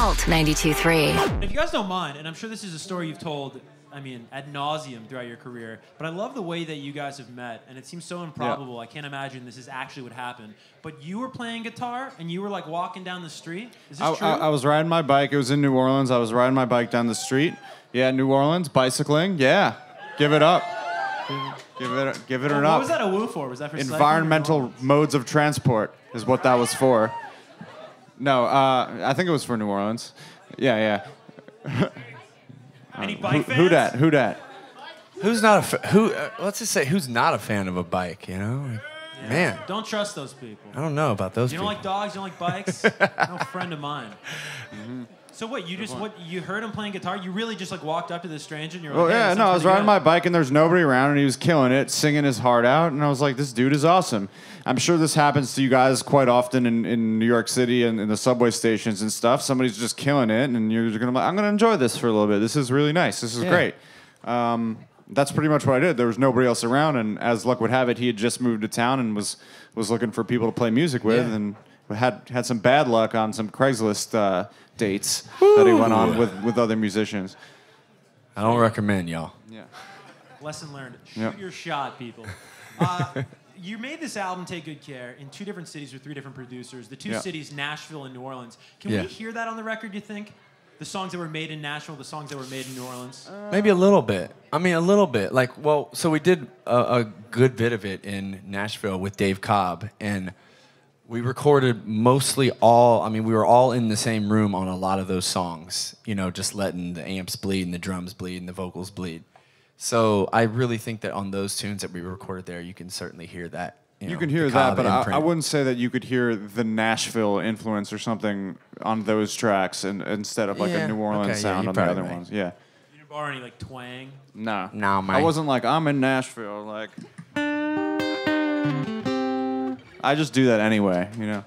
Alt 92.3. If you guys don't mind, and I'm sure this is a story you've told, I mean, ad nauseum throughout your career, but I love the way that you guys have met, and it seems so improbable. I can't imagine this is actually what happened. But you were playing guitar, and you were like walking down the street. Is this true? I was riding my bike. It was in New Orleans. I was riding my bike down the street. Yeah, New Orleans, bicycling. Yeah, give it up. Give it an up. What was that a woo for? Was that for environmental modes of transport is what that was for. No, I think it was for New Orleans. Yeah. Any bike fans? Who dat? Who's not let's just say who's not a fan of a bike, you know? Yeah. Man. Don't trust those people. I don't know about those people. You don't like dogs, you don't like bikes? No friend of mine. Mm-hmm. So what, you heard him playing guitar? You really just like walked up to this stranger and you're like, hey, no, I was riding my bike and there's nobody around and he was killing it, singing his heart out, and I was like, this dude is awesome. I'm sure this happens to you guys quite often in New York City and in the subway stations and stuff. Somebody's just killing it and you're gonna like, I'm gonna enjoy this for a little bit. This is really nice. This is great. That's pretty much what I did. There was nobody else around, and as luck would have it, he had just moved to town and was looking for people to play music with, and had some bad luck on some Craigslist dates that he went on with other musicians. I don't recommend, y'all. Yeah. Lesson learned. Shoot your shot, people. You made this album, Take Good Care, in 2 different cities with 3 different producers. The 2 cities, Nashville and New Orleans. Can we hear that on the record, you think? The songs that were made in Nashville, the songs that were made in New Orleans? Maybe a little bit. I mean, a little bit. So we did a good bit of it in Nashville with Dave Cobb, and we recorded mostly we were all in the same room on a lot of those songs, you know, just letting the amps bleed and the drums bleed and the vocals bleed. So I really think that on those tunes that we recorded there, you can certainly hear that. You can hear that, but I wouldn't say that you could hear the Nashville influence or something on those tracks instead of like a New Orleans sound on the other ones. Yeah. You didn't borrow any like twang? No, man. I wasn't like, I'm in Nashville. Like, I just do that anyway, you know.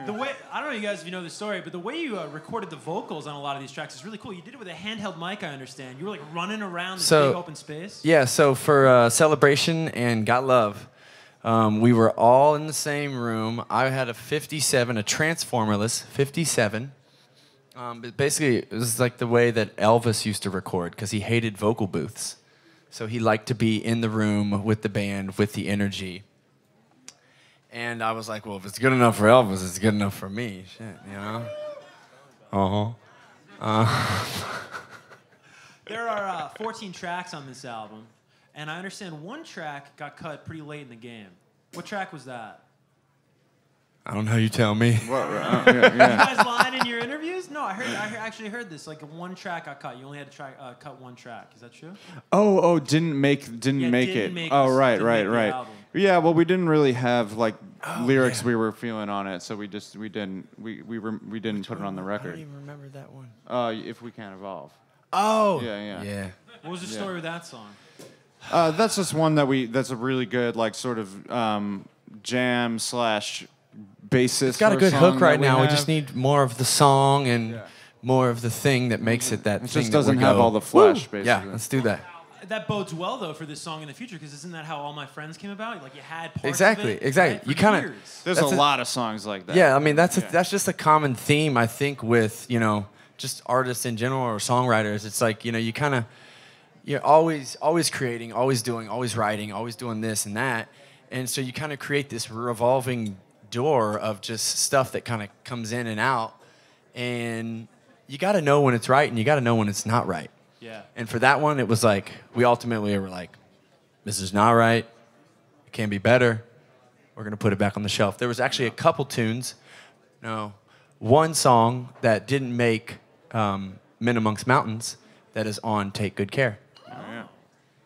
The way, I don't know you guys if you know the story, but the way you recorded the vocals on a lot of these tracks is really cool. You did it with a handheld mic, I understand. You were like running around this big open space. Yeah, so for Celebration and Got Love, we were all in the same room. I had a 57, a Transformerless 57. But basically, it was like the way that Elvis used to record because he hated vocal booths. So he liked to be in the room with the band, with the energy. And I was like, well, if it's good enough for Elvis, it's good enough for me. Shit, you know? There are 14 tracks on this album, and I understand one track got cut pretty late in the game. What track was that? I don't know. You tell me. You guys lying in your interviews? No, I actually heard this. Like one track got cut. You only had to cut one track. Is that true? Didn't make it. Right. Yeah, well, we didn't really have like lyrics we were feeling on it, so we didn't put it on the record. I don't even remember that one. If We Can't Evolve. Oh. Yeah. What was the story with that song? That's just one that's a really good like sort of jam / bassist. It's got a good hook right now. We just need more of the song and more of the thing that makes it that it thing. Just doesn't have all the flesh, basically. Yeah, let's do that. That bodes well though for this song in the future because isn't that how All My Friends came about? Like you had parts exactly. of it, right, You kind of there's a lot of songs like that. Yeah, I mean that's just a common theme I think with just artists in general or songwriters. It's like you're always creating, always doing, always writing, always doing this and that, and so you kind of create this revolving door of just stuff that kind of comes in and out, and you got to know when it's right and you got to know when it's not right. Yeah. And for that one, it was like we ultimately were like, this is not right. It can be better. We're gonna put it back on the shelf. There was actually a couple tunes. No, one song that didn't make Men Amongst Mountains that is on Take Good Care. Oh, yeah.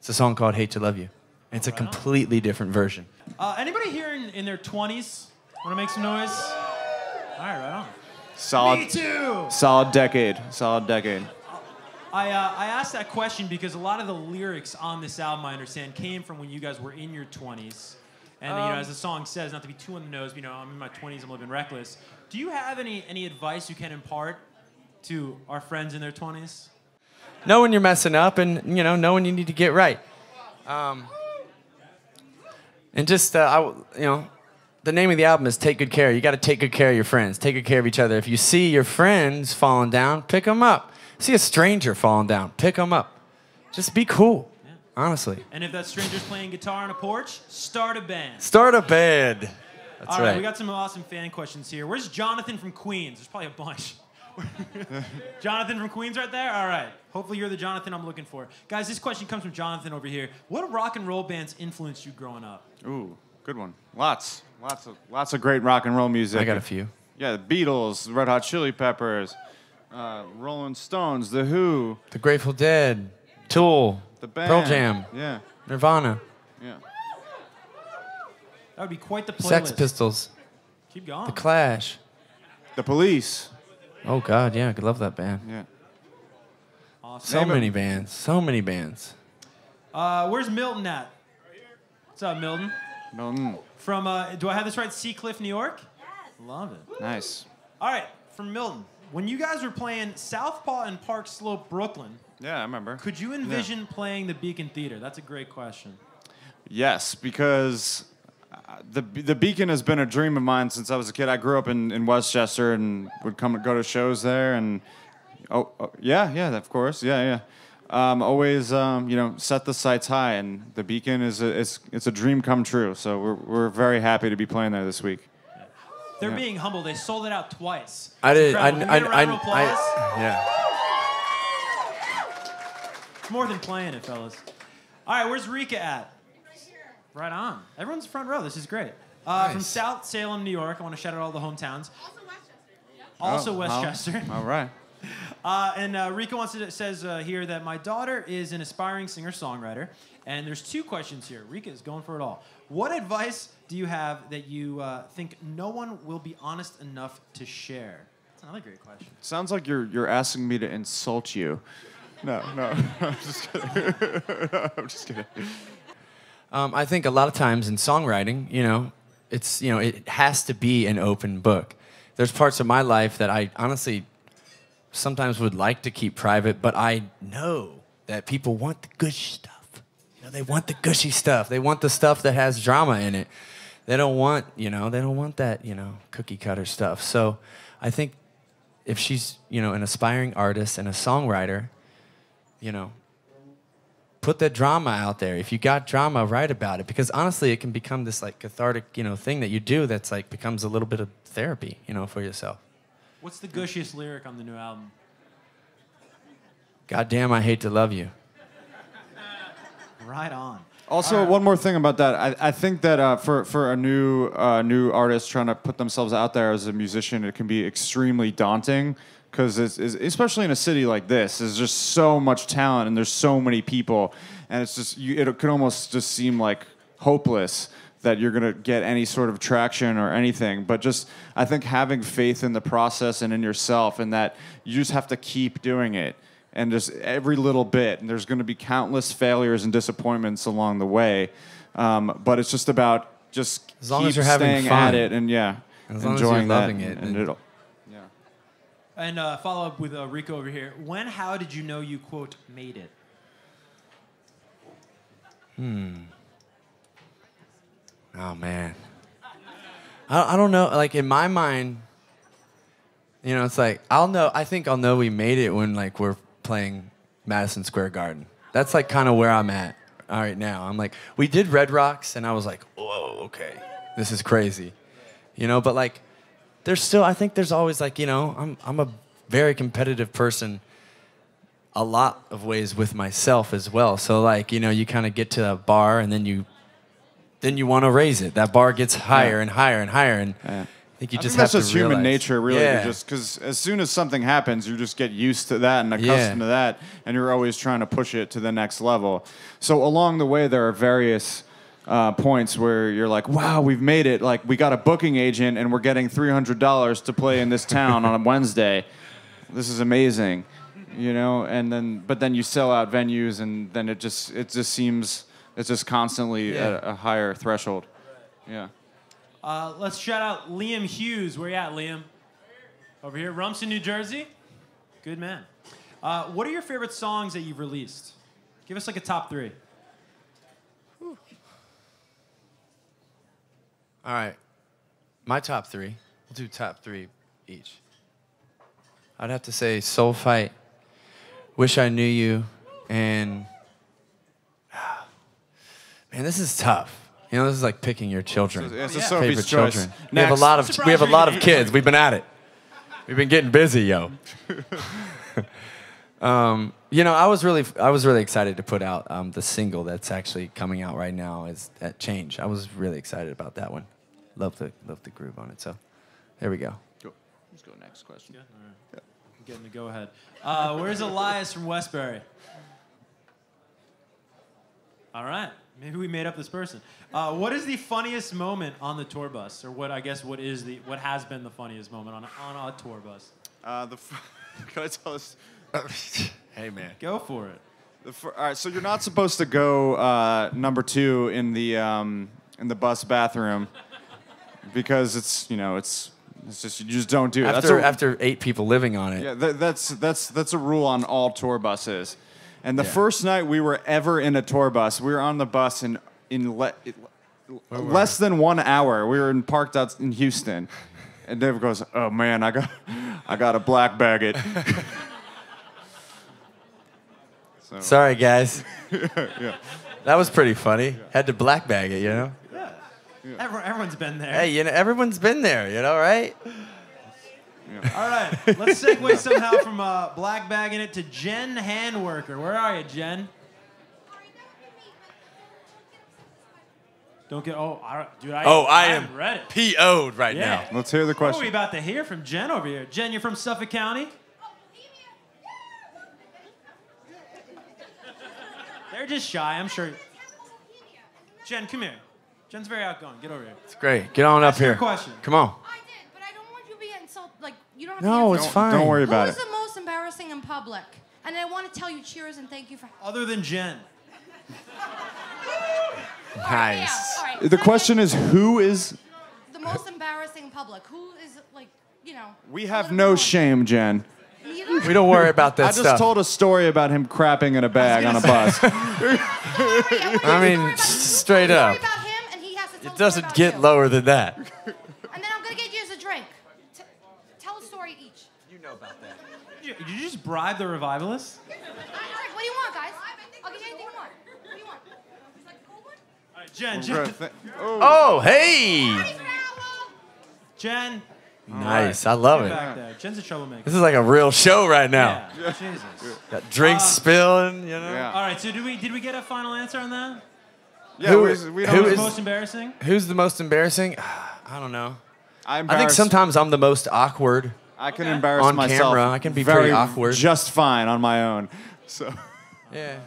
It's a song called Hate to Love You. And it's a completely different version. Anybody here in their 20s want to make some noise? All right, right on. Solid. Me too. Solid decade. I asked that question because a lot of the lyrics on this album, I understand, came from when you guys were in your 20s. And as the song says, not to be too on the nose, but, I'm in my 20s, I'm living reckless. Do you have any advice you can impart to our friends in their 20s? Know when you're messing up and, know when you need to get right. And just, the the name of the album is Take Good Care. You got to take good care of your friends. Take good care of each other. If you see your friends falling down, pick them up. See a stranger falling down, pick them up. Just be cool, honestly. And if that stranger's playing guitar on a porch, start a band. Start a band. That's All right, right. we got some awesome fan questions here. Where's Jonathan from Queens? There's probably a bunch. Jonathan from Queens right there? All right. Hopefully you're the Jonathan I'm looking for. Guys, this question comes from Jonathan over here. What rock and roll bands influenced you growing up? Ooh, good one. Lots of great rock and roll music. I got a few. Yeah, the Beatles, the Red Hot Chili Peppers, Rolling Stones, The Who, The Grateful Dead, Tool, the band. Pearl Jam, Yeah, Nirvana, yeah. That would be quite the playlist. Sex Pistols, Keep going. The Clash. The Police. Oh, God, yeah, I love that band. Yeah. Awesome. So many bands. So many bands. Where's Milton at? What's up, Milton? Milton. From, do I have this right? Seacliff, New York? Yes. Love it. Nice. All right, from Milton. When you guys were playing Southpaw and Park Slope, Brooklyn, Yeah, I remember. could you envision playing the Beacon Theater? That's a great question. Yes, because the Beacon has been a dream of mine since I was a kid. I grew up in Westchester and would go to shows there, and yeah, of course, yeah. Always set the sights high, and the Beacon is it's a dream come true. So we're very happy to be playing there this week. They're being humble. They sold it out twice. I did. Incredible. Can we get a round of applause? Yeah. It's more than playing it, fellas. All right, where's Rika at? Right on. Everyone's front row. This is great. Nice. From South Salem, New York. I want to shout out all the hometowns. Also Westchester. All right. And Rika says here that my daughter is an aspiring singer-songwriter, and there's two questions here. Rika is going for it all. What advice do you have that you think no one will be honest enough to share? That's another great question. Sounds like you're asking me to insult you. No, I'm just kidding. I'm just kidding. I think a lot of times in songwriting, it has to be an open book. There's parts of my life that I honestly sometimes would like to keep private, but I know that people want the good stuff. They want the gushy stuff. They want the stuff that has drama in it. They don't want that, cookie cutter stuff. So I think if she's, an aspiring artist and a songwriter, put that drama out there. If you got drama, write about it. Because honestly, it can become this cathartic, thing that you do that's becomes a little bit of therapy, for yourself. What's the gushiest lyric on the new album? Oh. God damn, I hate to love you. Right on. Also, one more thing about that. I think that for a new artist trying to put themselves out there as a musician, it can be extremely daunting because especially in a city like this, there's just so much talent and there's so many people, and it's just it could almost just seem like hopeless that you're gonna get any sort of traction or anything. But just I think having faith in the process and in yourself, and that you just have to keep doing it. And just every little bit, and there's going to be countless failures and disappointments along the way, but it's just about just as long keep as you're having staying fun. at it and as long enjoying as you're loving that, it, and it'll. And follow up with Rico over here. How did you know you, quote, made it? Oh, man. I don't know. In my mind, it's I think I'll know we made it when, we're playing Madison Square Garden. That's, kind of where I'm at right now. I'm we did Red Rocks, and I was whoa, okay. This is crazy. But, there's still, I think there's always, I'm a very competitive person a lot of ways with myself as well. So, you kind of get to a bar, and then you want to raise it. That bar gets higher and higher and higher, and I think you just have to that's just human realize. nature, really. Yeah. Just because as soon as something happens, you just get used to that and accustomed to that, and you're always trying to push it to the next level. So along the way, there are various points where you're like, wow, we've made it. We got a booking agent, and we're getting $300 to play in this town on a Wednesday. This is amazing, but then you sell out venues, and then it just seems it's just constantly at a higher threshold. Yeah. Let's shout out Liam Hughes. Where you at, Liam? Over here, Rumson, New Jersey. Good man. What are your favorite songs that you've released? Give us a top 3. All right. My top 3. We'll do top 3 each. I'd have to say Soul Fight, Wish I Knew You, and man, this is tough. You know, this is like picking your children. It's a yeah. Sophie's Favorite choice. children. Next. We have a lot of kids. We've been at it. We've been getting busy, yo. You know, I was really excited to put out the single that's actually coming out right now. Is that Change? I was really excited about that one. Love the groove on it. So, there we go. Let's go next question. Yeah, all right. Yeah. I'm getting the go ahead. Where's Elias from Westbury? All right. Maybe we made up this person. What is the funniest moment on the tour bus, or what has been the funniest moment on a tour bus? Can I tell us? Hey man, Go for it. All right, so you're not supposed to go number 2 in the bus bathroom because it's just you just don't do it. after 8 people living on it. Yeah, that's a rule on all tour buses. And the first night we were ever in a tour bus, we were on the bus in less than 1 hour. We were parked out in Houston, and Dave goes, "Oh man, I got to black bag it." So. Sorry guys. Yeah. That was pretty funny. Had to black bag it, you know. Yeah. Everyone's been there. Hey, you know, everyone's been there, you know, right? Yeah. All right, let's segue somehow from black bagging it to Jen Handworker. Where are you, Jen? Don't get. I am ready. PO'd right now. Let's hear the What question. are we about to hear from Jen over here? Jen, you're from Suffolk County? They're just shy, I'm sure. Jen, come here. Jen's very outgoing. Get over here. It's great. Get on up Ask your here. question. Come on. I did, but I don't want you to be insulted. Like, you don't have No, to it's answer. fine. Don't worry Who about was it. the most embarrassing in public? And I want to tell you cheers and thank you for... Other than Jen. Nice. All right. The question is, who is? The most embarrassing in public. Who is, like, you know... We have no shame, Jen. Neither? We don't worry about that I just stuff. told a story about him crapping in a bag on a bus. I mean, straight up. About him, and he has to tell It a story doesn't about get you. lower than that. And then I'm going to get you as a drink. Tell a story each. You know about that. Did you just bribe the Revivalists? All right, what do you want, guys? I'll get you anything you want. What do you want? Like a cold one? All right, Jen. Oh, hey. Ready for that? Jen. Nice. I love Get it. back there. Jen's a troublemaker. This is like a real show right now. Yeah. Jesus. Got drinks spilling, you know. Yeah. All right, so did we get a final answer on that? Yeah, Who- we who don't. Who's is- most embarrassing? Who's the most embarrassing? I don't know. I I think sometimes I'm the most awkward. I can embarrass On myself. camera, I can be very pretty awkward. just fine on my own. So. Yeah.